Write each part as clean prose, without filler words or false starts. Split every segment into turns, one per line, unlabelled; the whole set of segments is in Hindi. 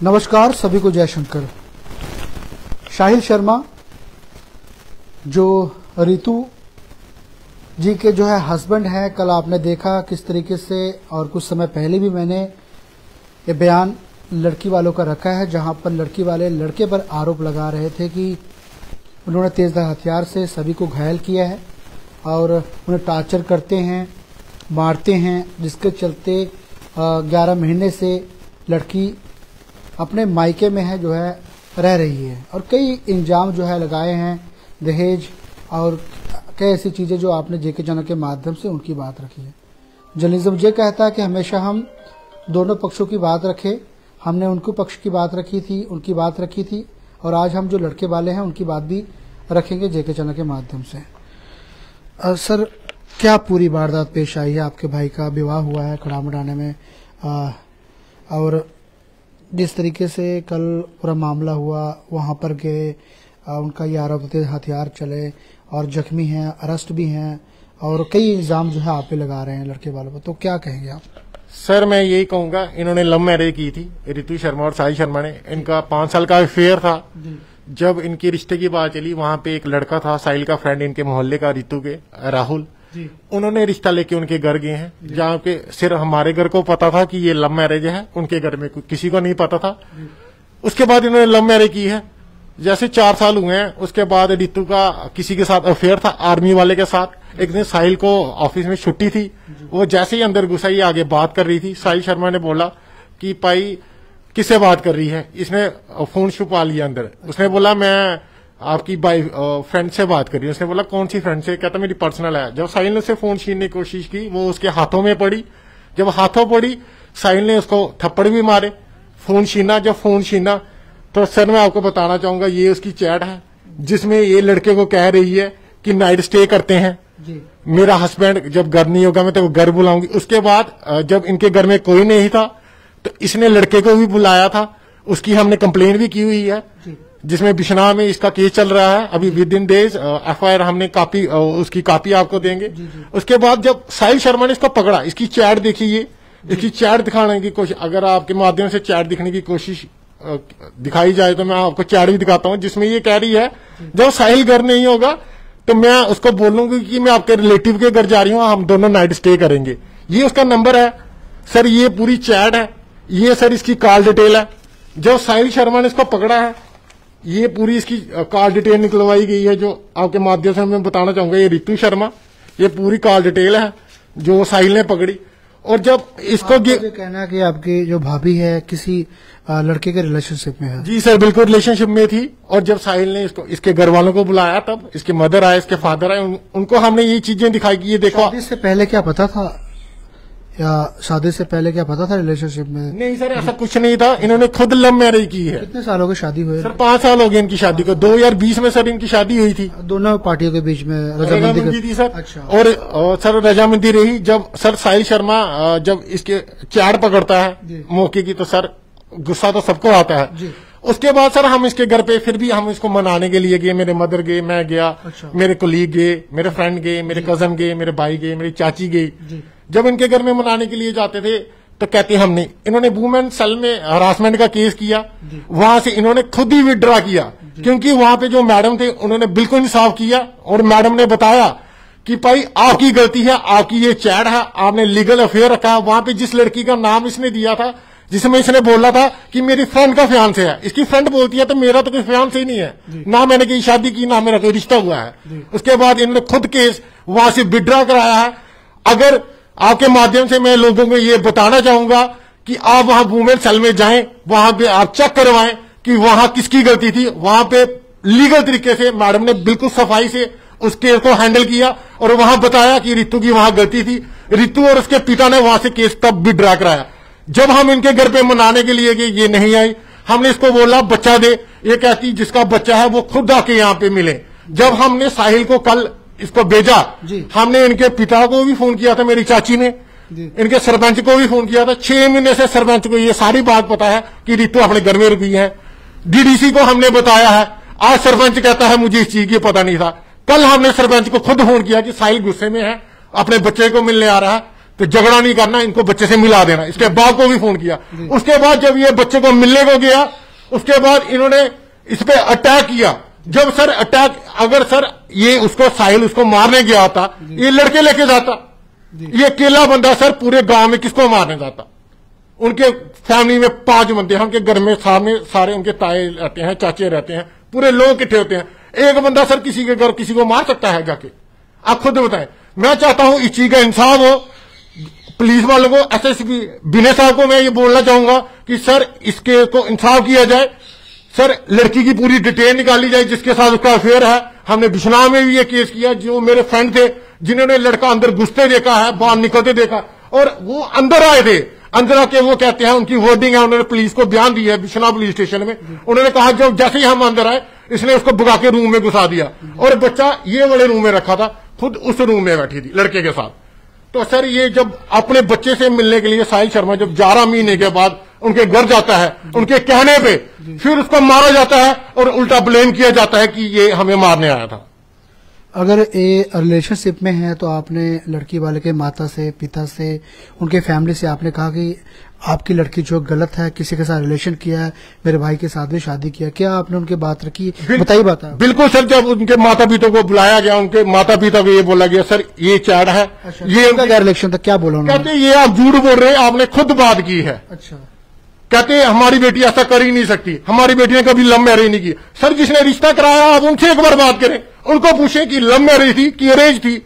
नमस्कार, सभी को जय शंकर। साहिल शर्मा जो रितु जी के जो है हस्बैंड हैं, कल आपने देखा किस तरीके से, और कुछ समय पहले भी मैंने ये बयान लड़की वालों का रखा है, जहां पर लड़की वाले लड़के पर आरोप लगा रहे थे कि उन्होंने तेजधार हथियार से सभी को घायल किया है और उन्हें टॉर्चर करते हैं, मारते हैं, जिसके चलते 11 महीने से लड़की अपने मायके में है जो है रह रही है। और कई इल्जाम जो है लगाए हैं, दहेज और कई ऐसी चीजें जो आपने जेके चैनल के माध्यम से उनकी बात रखी है। जर्नलिज्म ये कहता है कि हमेशा हम दोनों पक्षों की बात रखें। हमने उनके पक्ष की बात रखी थी, उनकी बात रखी थी, और आज हम जो लड़के वाले हैं उनकी बात भी रखेंगे जेके चैनल के माध्यम से। सर, क्या पूरी वारदात पेश आई है? आपके भाई का विवाह हुआ है खड़ामडाने में, और जिस तरीके से कल पूरा मामला हुआ, वहां पर गए, उनका ये आरोप थे हथियार चले और जख्मी हैं, अरेस्ट भी हैं, और कई इल्जाम जो है आप पे लगा रहे हैं लड़के वालों पर, तो क्या कहेंगे आप?
सर, मैं यही कहूंगा, इन्होंने लव मैरिज की थी, रितु शर्मा और साहिल शर्मा ने। इनका 5 साल का अफेयर था। जब इनके रिश्ते की बात चली, वहां पे एक लड़का था साहिल का फ्रेंड, इनके मोहल्ले का, रितु के, राहुल, उन्होंने रिश्ता लेके उनके घर गए हैं, जहाँ पे सिर्फ हमारे घर को पता था कि ये लव मैरिज है, उनके घर में किसी को नहीं पता था। उसके बाद इन्होंने लव मैरिज की है। जैसे 4 साल हुए हैं, उसके बाद रितु का किसी के साथ अफेयर था, आर्मी वाले के साथ। एक दिन साहिल को ऑफिस में छुट्टी थी, वो जैसे ही अंदर घुसा, ये आगे बात कर रही थी। साहिल शर्मा ने बोला कि भाई किससे बात कर रही है? इसने फोन छुपा लिया अंदर। उसने बोला मैं आपकी फ्रेंड से बात कर रही हूँ। उसने बोला कौन सी फ्रेंड से? कहता मेरी पर्सनल है। जब साहिल ने उससे फोन छीनने की कोशिश की, वो उसके हाथों में पड़ी। जब हाथों पड़ी, साहिल ने उसको थप्पड़ भी मारे, फोन छीना। जब फोन छीना तो सर, मैं आपको बताना चाहूंगा, ये उसकी चैट है जिसमें ये लड़के को कह रही है कि नाइट स्टे करते हैं जी। मेरा हस्बैंड जब घर नहीं होगा मैं तो घर बुलाऊंगी। उसके बाद जब इनके घर में कोई नहीं था तो इसने लड़के को भी बुलाया था। उसकी हमने कंप्लेन भी की हुई है, जिसमें बिश्नाह में इसका केस चल रहा है। अभी विद इन डेज FIR हमने कॉपी, उसकी कॉपी आपको देंगे। उसके बाद जब साहिल शर्मा ने इसको पकड़ा, इसकी चैट देखिए, इसकी चैट दिखाने की कोशिश, अगर आपके माध्यम से चैट दिखने की कोशिश दिखाई जाए तो मैं आपको चैट भी दिखाता हूं, जिसमें ये कह रही है जब साहिल घर नहीं होगा तो मैं उसको बोलूंगी कि मैं आपके रिलेटिव के घर जा रही हूं, हम दोनों नाइट स्टे करेंगे। ये उसका नंबर है सर, ये पूरी चैट है, ये सर इसकी कॉल डिटेल है। जब साहिल शर्मा ने इसको पकड़ा है, ये पूरी इसकी कॉल डिटेल निकलवाई गई है, जो आपके माध्यम से मैं बताना चाहूंगा। ये रितु शर्मा, ये पूरी कॉल डिटेल है जो साहिल ने पकड़ी। और जब इसको ये
कहना है कि आपकी जो भाभी है किसी लड़के के रिलेशनशिप में है?
जी सर, बिल्कुल रिलेशनशिप में थी। और जब साहिल ने इसको, इसके घर वालों को बुलाया, तब इसके मदर आए, इसके फादर आए, उनको हमने ये चीजें दिखाई कि ये देखो।
शादी से पहले क्या पता था, या शादी से पहले क्या पता था रिलेशनशिप में?
नहीं सर, ऐसा कुछ नहीं था। इन्होंने खुद लव मैरिज की है।
कितने सालों की शादी हुई?
सर 5 साल हो गए इनकी शादी को। 2020 में सर इनकी शादी हुई थी।
दोनों पार्टियों के बीच में
रजामंदी थी सर।
अच्छा।
और सर रजामंदी रही। जब सर साहिल शर्मा जब इसके चैट पकड़ता है मौके की, तो सर गुस्सा तो सबको आता है। उसके बाद सर हम इसके घर पे फिर भी हम इसको मनाने के लिए गए। मेरे मदर गए, मैं गया,
अच्छा।
मेरे कोलीग गए, मेरे फ्रेंड गए, मेरे कजन गए, मेरे भाई गए, मेरी चाची गई। जब इनके घर में मनाने के लिए जाते थे तो कहते हमने, इन्होंने वुमेन सेल में हरासमेंट का केस किया। वहां से इन्होंने खुद ही विड्रॉ किया, क्योंकि वहां पे जो मैडम थे उन्होंने बिल्कुल इंसाफ किया। और मैडम ने बताया कि भाई आपकी गलती है, आपकी ये चैट है, आपने लीगल अफेयर रखा। वहां पे जिस लड़की का नाम इसने दिया था, जिसमें इसने बोला था कि मेरी फ्रेंड का फियांसे है, इसकी फ्रेंड बोलती है तो मेरा तो कोई फियांसे ही नहीं है, ना मैंने कोई शादी की, ना मेरा कोई रिश्ता हुआ है। उसके बाद इन्होंने खुद केस वहां से विड्रॉ कराया है। अगर आपके माध्यम से मैं लोगों को ये बताना चाहूंगा कि आप वहां वुमेन सेल में जाएं, वहां पे आप चेक करवाएं कि वहां किसकी गलती थी। वहां पे लीगल तरीके से मैडम ने बिल्कुल सफाई से उस केस को हैंडल किया और वहां बताया कि रितु की वहां गलती थी। रितु और उसके पिता ने वहां से केस तब भी ड्रा कराया। जब हम इनके घर पे मनाने के लिए गए, ये नहीं आई। हमने इसको बोला बच्चा दे, ये कहती जिसका बच्चा है वो खुद आके यहाँ पे मिले। जब हमने साहिल को कल इसको भेजा, हमने इनके पिता को भी फोन किया था, मेरी चाची ने, इनके सरपंच को भी फोन किया था। 6 महीने से सरपंच को ये सारी बात पता है कि रितु अपने घर में रुकी है। DDC को हमने बताया है। आज सरपंच कहता है मुझे इस चीज की पता नहीं था। कल हमने सरपंच को खुद फोन किया कि साहिल गुस्से में है, अपने बच्चे को मिलने आ रहा है। तो झगड़ा नहीं करना, इनको बच्चे से मिला देना। इसके बाप को भी फोन किया। उसके बाद जब ये बच्चे को मिलने को गया, उसके बाद इन्होंने इस पे अटैक किया। जब सर अटैक, अगर सर ये उसको साहिल उसको मारने गया होता, ये लड़के लेके जाता। ये अकेला बंदा सर पूरे गांव में किसको मारने जाता? उनके फैमिली में 5 बंदे हैं, उनके घर में सामने सारे उनके ताए रहते हैं, चाचे रहते हैं, पूरे लोग इकट्ठे होते हैं। एक बंदा सर किसी के घर किसी को मार सकता है जाके? आप खुद बताएं। मैं चाहता हूं इस चीज का इंसाफ हो पुलिस वालों को, एसएसपी बिने साहब को मैं ये बोलना चाहूंगा कि सर इसके को इंसाफ किया जाए। सर लड़की की पूरी डिटेल निकाली जाए जिसके साथ उसका अफेयर है। हमने बिश्नाह में भी ये केस किया, जो मेरे फ्रेंड थे जिन्होंने लड़का अंदर घुसते देखा है, बाहर निकलते देखा, और वो अंदर आए थे। अंदर आके वो कहते हैं, उनकी वर्डिंग है, उन्होंने पुलिस को बयान दिया है बिश्नाह पुलिस स्टेशन में। उन्होंने कहा जब जैसे ही हम अंदर आए, इसने उसको भगा के रूम में घुसा दिया, और बच्चा ये वाले रूम में रखा था, खुद उस रूम में बैठी थी लड़के के साथ। तो सर ये जब अपने बच्चे से मिलने के लिए साहिल शर्मा जब 11 महीने के बाद उनके घर जाता है, उनके कहने पे फिर उसको मारा जाता है और उल्टा ब्लेम किया जाता है कि ये हमें मारने आया था।
अगर ये रिलेशनशिप में है तो आपने लड़की वाले के माता से, पिता से, उनके फैमिली से आपने कहा कि आपकी लड़की जो गलत है, किसी के साथ रिलेशन किया है, मेरे भाई के साथ भी शादी किया, क्या आपने उनके बात रखी? बताइए बात।
बिल्कुल सर, जब उनके माता पिता को बुलाया गया, उनके माता पिता को ये बोला गया सर ये चैट है।
अच्छा, ये उनका क्या रिलेशन था, क्या बोला उन्होंने?
कहते ये आप झूठ बोल रहे हैं, आपने खुद बात की है।
अच्छा।
कहते हमारी बेटी ऐसा कर ही नहीं सकती, हमारी बेटी ने कभी लव मैरिज नहीं की। सर जिसने रिश्ता कराया आप उनसे एक बार बात करें, उनको पूछें कि लव मैरिज थी कि अरेंज थी।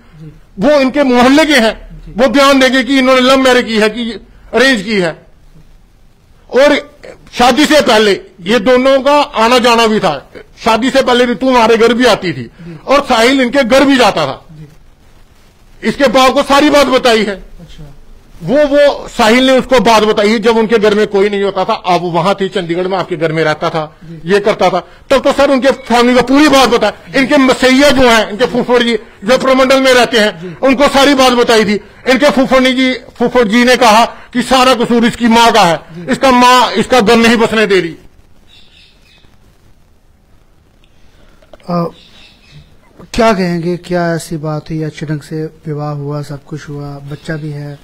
वो इनके मोहल्ले के हैं, वो बयान देंगे कि इन्होंने लव मैरिज की है कि अरेंज की है। और शादी से पहले ये दोनों का आना जाना भी था। शादी से पहले ऋतु हमारे घर भी आती थी और साहिल इनके घर भी जाता था। इसके बाप को सारी बात बताई है।
अच्छा।
वो साहिल ने उसको बात बताई है जब उनके घर में कोई नहीं होता था। आप वहां थे चंडीगढ़ में, आपके घर में रहता था, ये करता था, तब तो सर उनके फैमिली को पूरी बात बताई। इनके मसैया जो हैं, इनके फुफड़ जी जो प्रमंडल में रहते हैं, उनको सारी बात बताई थी। इनके फुफड़ जी ने कहा कि सारा कसूर इसकी माँ का है, इसका माँ इसका घर नहीं बसने दे रही।
क्या कहेंगे, क्या ऐसी बात हुई, अचानक से विवाह हुआ, सब कुछ हुआ, बच्चा भी है?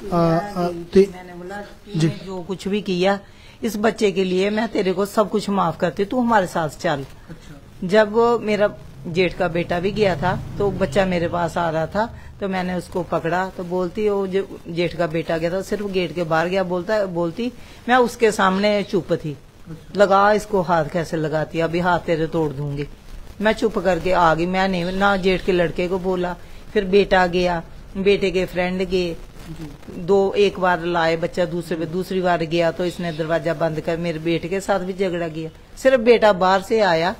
मैंने बोला तूने जो कुछ भी किया इस बच्चे के लिए मैं तेरे को सब कुछ माफ करती, तू हमारे साथ चल। अच्छा। जब मेरा जेठ का बेटा भी गया था तो बच्चा मेरे पास आ रहा था, तो मैंने उसको पकड़ा तो बोलती वो जेठ का बेटा गया था, सिर्फ गेट के बाहर गया, बोलती मैं उसके सामने चुप थी। लगा इसको हाथ कैसे लगाती, अभी हाथ तेरे तोड़ दूंगी। मैं चुप करके आ गई, मैं नहीं ना जेठ के लड़के को बोला। फिर बेटा गया, बेटे के फ्रेंड गए, एक बार लाए बच्चा, दूसरी बार गया तो इसने दरवाजा बंद कर मेरे बेटे के साथ भी झगड़ा किया। सिर्फ बेटा बाहर से आया,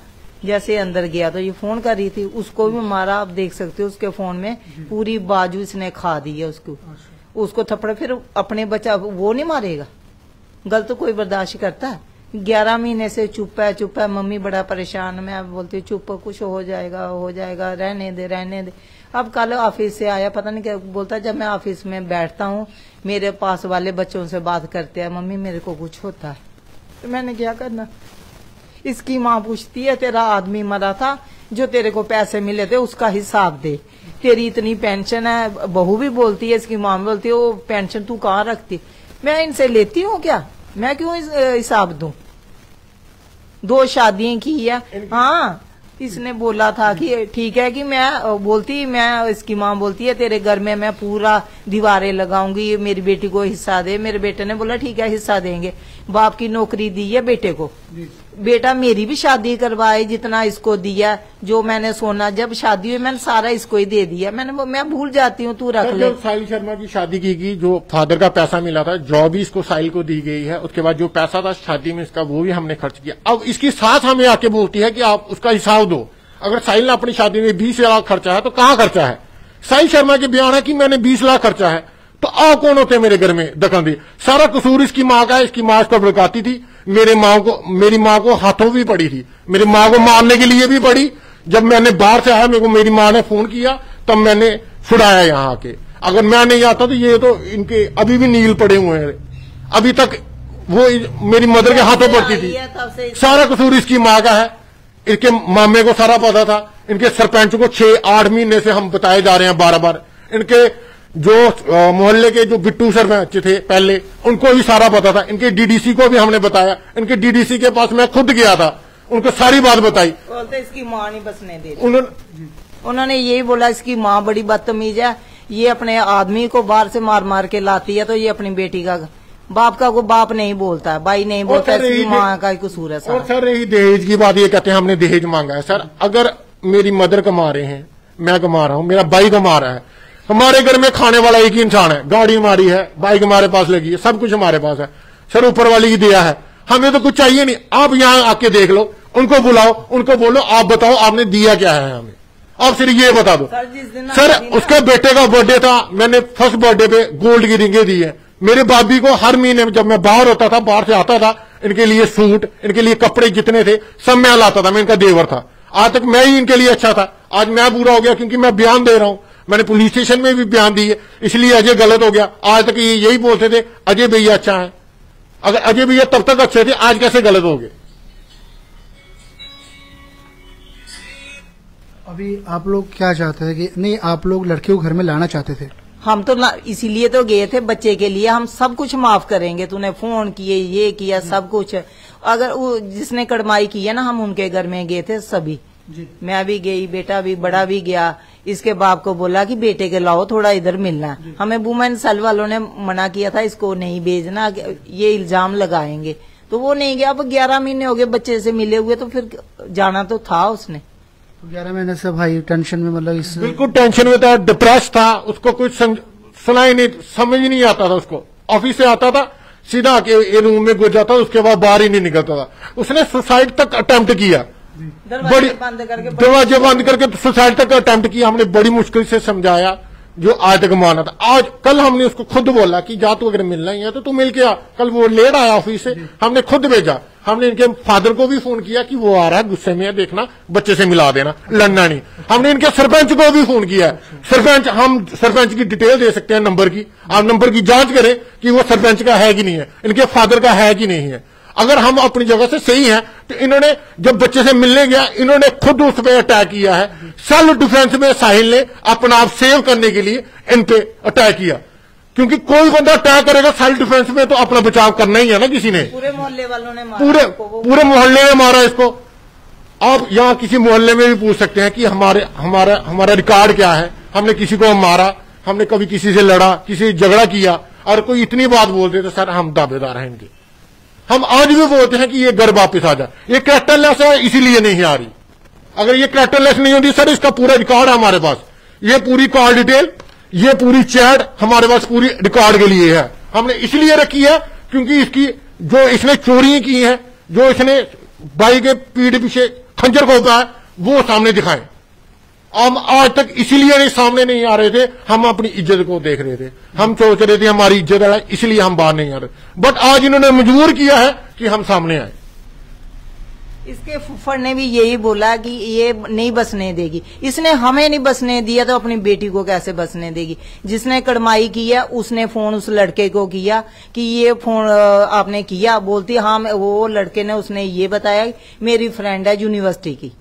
जैसे अंदर गया तो ये फोन कर रही थी, उसको भी मारा। आप देख सकते हो उसके फोन में पूरी बाजू इसने खा दी है उसको थप्पड़। फिर अपने बच्चा वो नहीं मारेगा, गलत कोई बर्दाश्त करता है? 11 महीने से चुप है। मम्मी बड़ा परेशान, मैं बोलती चुप, कुछ हो जाएगा, रहने दे। अब कल ऑफिस से आया, पता नहीं क्या बोलता, जब मैं ऑफिस में बैठता हूँ मेरे पास वाले बच्चों से बात करते हैं, मम्मी मेरे को कुछ होता है। तो मैंने क्या करना? इसकी माँ पूछती है तेरा आदमी मरा था, जो तेरे को पैसे मिले थे उसका हिसाब दे, तेरी इतनी पेंशन है। बहू भी बोलती है, इसकी माँ भी बोलती है वो पेंशन तू कहाँ रखती? मैं इनसे लेती हूँ क्या? मैं क्यों हिसाब दूं? 2 शादियां की है। हाँ, इसने बोला था कि ठीक है कि मैं इसकी माँ बोलती है तेरे घर में मैं पूरा दीवारें लगाऊंगी, मेरी बेटी को हिस्सा दे। मेरे बेटे ने बोला ठीक है हिस्सा देंगे। बाप की नौकरी दी है बेटे को, बेटा मेरी भी शादी करवाए, जितना इसको दिया, जो मैंने सोना जब शादी हुई मैंने सारा इसको ही दे दिया। मैं भूल जाती हूँ, तू रख ले।
साहिल शर्मा की शादी की गई, जो फादर का पैसा मिला था, जॉब भी इसको साहिल को दी गई है। उसके बाद जो पैसा था शादी में इसका, वो भी हमने खर्च किया। अब इसकी सास हमें आके बोलती है कि आप उसका हिसाब दो। अगर साहिल ने अपनी शादी में 20 लाख खर्चा है तो कहाँ खर्चा है? साहिल शर्मा के बयान है कि मैंने 20 लाख खर्चा है, तो आप कौन होते मेरे घर में दखल दी? सारा कसूर इसकी माँ का है। इसकी माँ इसको भड़काती थी। मेरी माँ को हाथों भी पड़ी थी, मेरी माँ को मारने के लिए भी पड़ी। जब मैंने बाहर से आया, मेरी माँ ने फोन किया, तब मैंने छुड़ाया यहाँ आके। अगर मैं नहीं आता तो ये तो इनके अभी भी नील पड़े हुए हैं, अभी तक वो मेरी मदर के हाथों पड़ती थी। सारा कसूर इसकी माँ का है। इनके मामे को सारा पता था। इनके सरपंच को 6-8 महीने से हम बताए जा रहे हैं बार बार। इनके जो मोहल्ले के जो बिट्टू सरपंच थे पहले, उनको भी सारा पता था। इनके डीडीसी को भी हमने बताया, इनके डीडीसी के पास मैं खुद गया था, उनको सारी बात बताई।
बोलते इसकी माँ नहीं बसने दे रही। उन्होंने यही बोला इसकी माँ बड़ी बदतमीज है, ये अपने आदमी को बाहर से मार मार के लाती है, तो ये अपनी बेटी का बाप का को बाप नहीं बोलता है, भाई नहीं बोलता, इसकी माँ का ही कसूर है।
और सर यही दहेज की बात, ये कहते हैं हमने दहेज मांगा है। सर अगर मेरी मदर कमा रहे हैं, मैं कमा रहा हूँ, मेरा भाई कमा रहा है, हमारे घर में खाने वाला एक ही इंसान है, गाड़ी हमारी है, बाइक हमारे पास लगी है, सब कुछ हमारे पास है। सर ऊपर वाली की दिया है, हमें तो कुछ चाहिए नहीं। आप यहाँ आके देख लो, उनको बुलाओ, उनको बोलो आप बताओ आपने दिया क्या है हमें, आप सिर्फ ये बता दो। सर उसके बेटे का बर्थडे था, मैंने फर्स्ट बर्थडे पे गोल्ड की रिंगे दी है। मेरे भाभी को हर महीने में जब मैं बाहर होता था, बाहर से आता था, इनके लिए सूट, इनके लिए कपड़े जितने थे सब मैं लाता था, मैं इनका देवर था। आज तक मैं ही इनके लिए अच्छा था, आज मैं बुरा हो गया क्योंकि मैं बयान दे रहा हूं। मैंने पुलिस स्टेशन में भी बयान दी है, इसलिए अजय गलत हो गया। आज तक ये यही बोलते थे अजय भैया अच्छा है, अगर अजय भैया तब तक अच्छे थे, आज कैसे गलत हो गए।
अभी आप लोग क्या चाहते हैं कि नहीं, आप लोग लड़के को घर में लाना चाहते थे?
हम तो इसीलिए तो गए थे बच्चे के लिए, हम सब कुछ माफ करेंगे, तूने फोन किए ये किया सब कुछ। अगर वो जिसने कड़माई की है ना, हम उनके घर में गए थे सभी, मैं भी गई, बेटा भी, बड़ा भी गया। इसके बाप को बोला कि बेटे के लाओ थोड़ा इधर मिलना। हमें वुमेन सेल वालों ने मना किया था इसको नहीं भेजना, ये इल्जाम लगाएंगे, तो वो नहीं गया। अब 11 महीने हो गए बच्चे से मिले हुए, तो फिर जाना तो था उसने।
11 महीने से भाई टेंशन में, मतलब इस
बिल्कुल टेंशन में था, डिप्रेस था, उसको कुछ सुनाई नहीं, समझ नहीं आता था उसको। ऑफिस से आता था सीधा आके रूम में घुस जाता, उसके बाद बाहर ही नहीं निकलता था। उसने सुसाइड तक अटेम्प्ट किया, दरवाजे बंद करके सुसाइड तक अटेम्प्ट किया। हमने बड़ी मुश्किल से समझाया, जो आज तक माना था। आज कल हमने उसको खुद बोला कि जा तू अगर मिलना ही है तो तू मिल के आ। कल वो लेट आया ऑफिस से, हमने खुद भेजा। हमने इनके फादर को भी फोन किया कि वो आ रहा है, गुस्से में है, देखना बच्चे से मिला देना, लड़ना नहीं। हमने इनके सरपंच को भी फोन किया है। सरपंच, हम सरपंच की डिटेल दे सकते हैं नंबर की, आप नंबर की जांच करें कि वो सरपंच का है कि नहीं है, इनके फादर का है कि नहीं है। अगर हम अपनी जगह से सही हैं तो इन्होंने जब बच्चे से मिलने गया, इन्होंने खुद उस पर अटैक किया है। सेल्फ डिफेंस में साहिल ने अपना आप सेव करने के लिए इन पे अटैक किया, क्योंकि कोई बंदा अटैक करेगा सेल्फ डिफेंस में तो अपना बचाव करना ही है ना किसी ने।
पूरे मोहल्ले वालों ने मारा,
पूरे मोहल्ले ने मारा इसको। आप यहाँ किसी मोहल्ले में भी पूछ सकते हैं कि हमारा रिकॉर्ड क्या है, हमने किसी को मारा, हमने कभी किसी से लड़ा, किसी से झगड़ा किया, और कोई इतनी बात बोलते तो सर हम दावेदार हैं इनके। हम आज भी बोलते हैं कि ये घर वापस आ जाए। ये कैरेक्टरलेस है इसीलिए नहीं आ रही। अगर ये कैरेक्टरलेस नहीं होती सर, इसका पूरा रिकॉर्ड है हमारे पास, ये पूरी कॉल डिटेल, ये पूरी चैट हमारे पास पूरी रिकॉर्ड के लिए है। हमने इसलिए रखी है क्योंकि इसकी जो इसने चोरी की है, जो इसने भाई के पीठ पीछे खंजर घोंपा है, वो सामने दिखाएं। हम आज तक इसीलिए नहीं सामने नहीं आ रहे थे, हम अपनी इज्जत को देख रहे थे। हम सोच रहे थे हमारी इज्जत है, इसलिए हम बाहर नहीं आ रहे। बट आज इन्होंने मजबूर किया है कि हम सामने आए।
इसके फुफड़ ने भी यही बोला कि ये नहीं बसने देगी। इसने हमें नहीं बसने दिया तो अपनी बेटी को कैसे बसने देगी। जिसने कड़माई की है उसने फोन उस लड़के को किया कि ये फोन आपने किया, बोलती हाँ। वो लड़के ने, उसने ये बताया मेरी फ्रेंड है यूनिवर्सिटी की।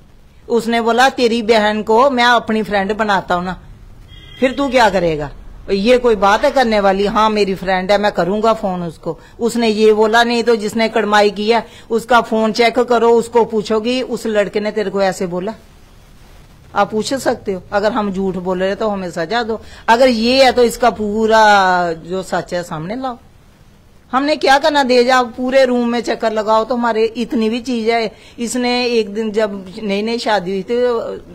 उसने बोला तेरी बहन को मैं अपनी फ्रेंड बनाता हूं ना, फिर तू क्या करेगा, ये कोई बात है करने वाली। हाँ मेरी फ्रेंड है, मैं करूंगा फोन उसको। उसने ये बोला, नहीं तो जिसने कड़माई की है उसका फोन चेक करो, उसको पूछोगी उस लड़के ने तेरे को ऐसे बोला। आप पूछ सकते हो, अगर हम झूठ बोल रहे तो हमें सजा दो। अगर ये है तो इसका पूरा जो सच है सामने लाओ। हमने क्या करना, दे जाओ पूरे रूम में चक्कर लगाओ तो हमारे इतनी भी चीज है। इसने एक दिन जब नई नई शादी हुई थी,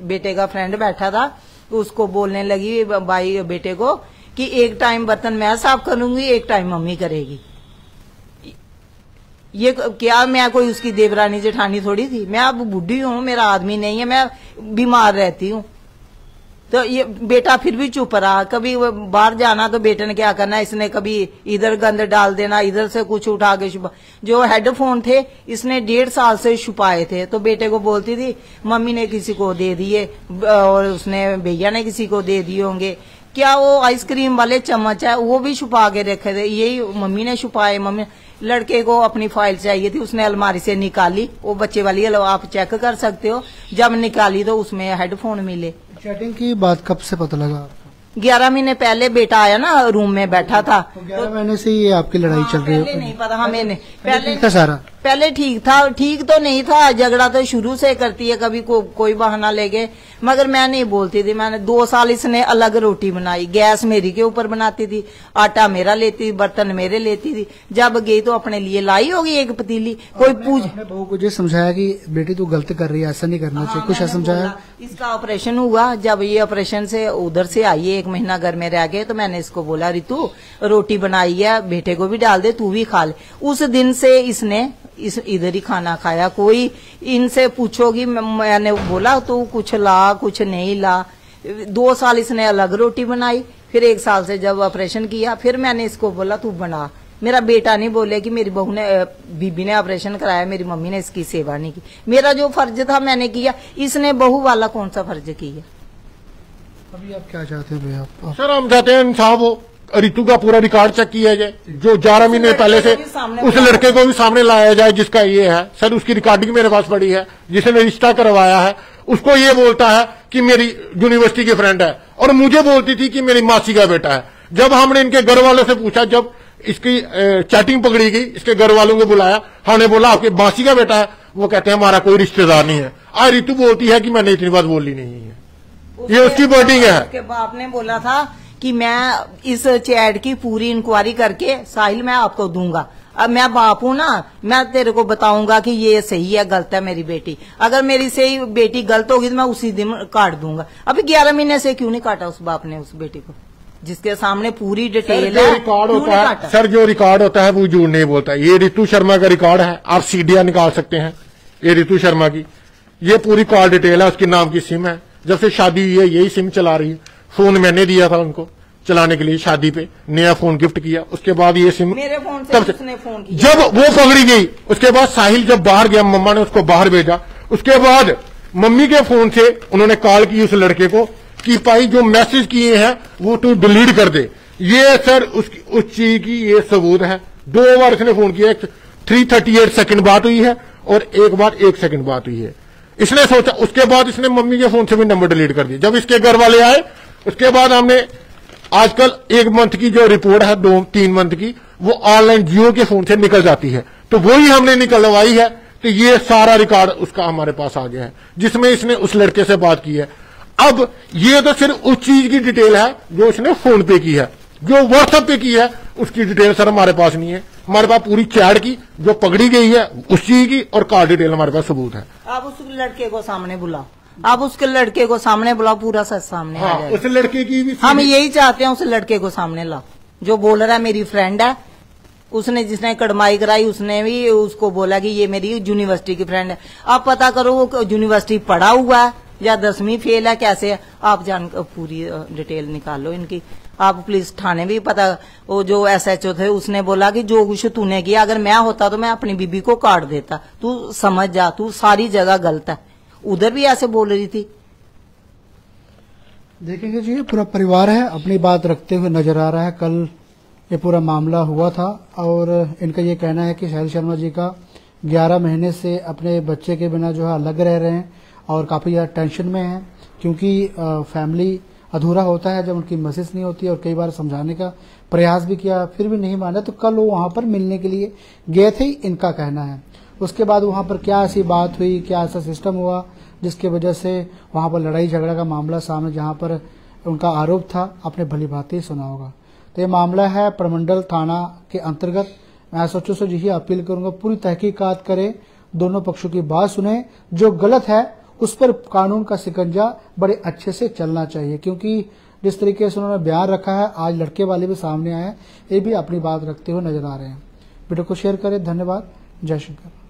बेटे का फ्रेंड बैठा था, उसको बोलने लगी भाई बेटे को कि एक टाइम बर्तन मैं साफ करूंगी, एक टाइम मम्मी करेगी। ये क्या, मैं कोई उसकी देवरानी जेठानी थोड़ी थी। मैं अब बुढ़ी हूं, मेरा आदमी नहीं है, मैं बीमार रहती हूं। तो ये बेटा फिर भी चुप रहा। कभी बाहर जाना तो बेटे ने क्या करना, इसने कभी इधर गंद डाल देना, इधर से कुछ उठा के छुपा। जो हेडफोन थे इसने 1.5 साल से छुपाए थे, तो बेटे को बोलती थी मम्मी ने किसी को दे दिए और उसने भैया ने किसी को दे दिए होंगे। क्या वो आइसक्रीम वाले चम्मच है वो भी छुपा के रखे थे, यही मम्मी ने छुपाए। मम्मी, लड़के को अपनी फाइल चाहिए थी, उसने अलमारी से निकाली, वो बच्चे वाली आप चेक कर सकते हो। जब निकाली तो उसमें हेडफोन मिले।
चैटिंग की बात कब से पता लगा आपको?
11 महीने पहले बेटा आया ना, रूम में बैठा था।
तो 11 महीने से ये आपकी लड़ाई चल रही है?
पहले नहीं पता हमें,
पहले था सारा?
पहले ठीक था, ठीक तो नहीं था, झगड़ा तो शुरू से करती है, कभी कोई बहाना ले गए, मगर मैं नहीं बोलती थी। मैंने 2 साल इसने अलग रोटी बनाई, गैस मेरी के ऊपर बनाती थी, आटा मेरा लेती थी, बर्तन मेरे लेती थी। जब गई तो अपने लिए लाई होगी एक पतीली। कोई पूछ,
बहू को ये समझाया कि बेटी तू गलत कर रही है, ऐसा नहीं करना चाहिए, कुछ ऐसा समझाया?
इसका ऑपरेशन हुआ, जब ये ऑपरेशन से उधर से आई है, 1 महीना घर में रह गए, तो मैंने इसको बोला रितु रोटी बनाई है, बेटे को भी डाल दे, तू भी खा ले। उस दिन से इसने इधर ही खाना खाया। कोई इनसे पूछोगी, मैंने बोला तो कुछ ला कुछ नहीं ला। 2 साल इसने अलग रोटी बनाई, फिर 1 साल से जब ऑपरेशन किया, फिर मैंने इसको बोला तू बना। मेरा बेटा नहीं बोले कि मेरी बहू ने, बीबी ने ऑपरेशन कराया, मेरी मम्मी ने इसकी सेवा नहीं की। मेरा जो फर्ज था मैंने किया, इसने बहू वाला कौन सा फर्ज किया?
अभी आप क्या चाहते हैं भैया?
सर हम चाहते हैं इंसाफ हो, रितु का पूरा रिकॉर्ड चेक किया जाए, जो 11 महीने पहले से उस लड़के को भी सामने लाया जाए जिसका ये है। सर उसकी रिकॉर्डिंग मेरे पास पड़ी है, जिसने रिश्ता करवाया है, उसको ये बोलता है कि मेरी यूनिवर्सिटी की फ्रेंड है, और मुझे बोलती थी कि मेरी मासी का बेटा है। जब हमने इनके घर वालों से पूछा, जब इसकी चैटिंग पकड़ी गई, इसके घर वालों को बुलाया, हमने बोला आपके मासी का बेटा है, वो कहते हैं हमारा कोई रिश्तेदार नहीं है। आज रितु बोलती है कि मैंने इतनी बात बोली नहीं है, ये उसकी वर्डिंग है।
उसके बाप ने बोला था कि मैं इस चैट की पूरी इंक्वायरी करके साहिल मैं आपको दूंगा। अब मैं बाप हूं ना, मैं तेरे को बताऊंगा कि ये सही है गलत है मेरी बेटी। अगर मेरी सही बेटी गलत होगी तो मैं उसी दिन काट दूंगा। अभी 11 महीने से क्यों नहीं काटा उस बाप ने उस बेटी को, जिसके सामने पूरी डिटेल है?
रिकॉर्ड होता है सर, जो रिकॉर्ड होता है वो झूठ नहीं बोलता। ये रितु शर्मा का रिकॉर्ड है, आप सीडिया निकाल सकते हैं। ये रितु शर्मा की ये पूरी कॉल डिटेल है, उसके नाम की सिम है, जब से शादी हुई है यही सिम चला रही है। फोन मैंने दिया था उनको चलाने के लिए, शादी पे नया फोन गिफ्ट किया, उसके बाद ये सिम
मेरे फोन से उसने फोन किया।
जब वो पकड़ी गई, उसके बाद साहिल जब बाहर गया, मम्मा ने उसको बाहर भेजा, उसके बाद मम्मी के फोन से उन्होंने कॉल की उस लड़के को कि भाई जो मैसेज किए हैं वो तू डिलीट कर दे। ये सर उस चीज की ये सबूत है। 2 बार इसने फोन किया, 338 सेकंड बात हुई है और एक बार 1 सेकंड बात हुई है। इसने सोचा, उसके बाद इसने मम्मी के फोन से भी नंबर डिलीट कर दिया। जब इसके घर वाले आए, उसके बाद हमने आजकल 1 मंथ की जो रिपोर्ट है, 2-3 मंथ की, वो ऑनलाइन जियो के फोन से निकल जाती है, तो वही हमने निकलवाई है। तो ये सारा रिकॉर्ड उसका हमारे पास आ गया है, जिसमें इसने उस लड़के से बात की है। अब ये तो सिर्फ उस चीज की डिटेल है जो इसने फोन पे की है, जो व्हाट्सएप पे की है उसकी डिटेल सर हमारे पास नहीं है। हमारे पास पूरी चैट की जो पकड़ी गई है उस चीज की और कॉल डिटेल हमारे पास सबूत है।
आप उस लड़के को सामने बुलाओ, आप उसके लड़के को सामने बुलाओ, पूरा सच सामने आ जाएगा।
उस लड़के की भी
हम यही चाहते हैं, उस लड़के को सामने लाओ जो बोल रहा है मेरी फ्रेंड है। उसने जिसने कड़माई कराई उसने भी उसको बोला कि ये मेरी यूनिवर्सिटी की फ्रेंड है। आप पता करो वो यूनिवर्सिटी पढ़ा हुआ है या 10वीं फेल है, कैसे है, आप जान पूरी डिटेल निकालो इनकी। आप पुलिस थाने भी पता, वो जो SHO थे उसने बोला कि जो कुछ तूने किया, अगर मैं होता तो मैं अपनी बीबी को काट देता। तू समझ जा, तू सारी जगह गलत है। उधर भी ऐसे बोल रही थी।
देखेंगे जी, पूरा परिवार है अपनी बात रखते हुए नजर आ रहा है। कल ये पूरा मामला हुआ था और इनका ये कहना है कि साहिल शर्मा जी का 11 महीने से अपने बच्चे के बिना जो है अलग रह रहे हैं और काफी ज्यादा टेंशन में है, क्योंकि फैमिली अधूरा होता है जब उनकी मैसेज नहीं होती। और कई बार समझाने का प्रयास भी किया, फिर भी नहीं माना। तो कल वो वहां पर मिलने के लिए गए थे, इनका कहना है। उसके बाद वहां पर क्या ऐसी बात हुई, क्या ऐसा सिस्टम हुआ जिसकी वजह से वहां पर लड़ाई झगड़ा का मामला सामने, जहां पर उनका आरोप था, आपने भली भांति सुना होगा। तो ये मामला है प्रमंडल थाना के अंतर्गत। मैं SHO से यही अपील करूंगा, पूरी तहकीकात करें, दोनों पक्षों की बात सुने, जो गलत है उस पर कानून का शिकंजा बड़े अच्छे से चलना चाहिए। क्योंकि जिस तरीके से उन्होंने बयान रखा है, आज लड़के वाले भी सामने आए, ये भी अपनी बात रखते हुए नजर आ रहे हैं। वीडियो को शेयर करें। धन्यवाद। जय शंकर।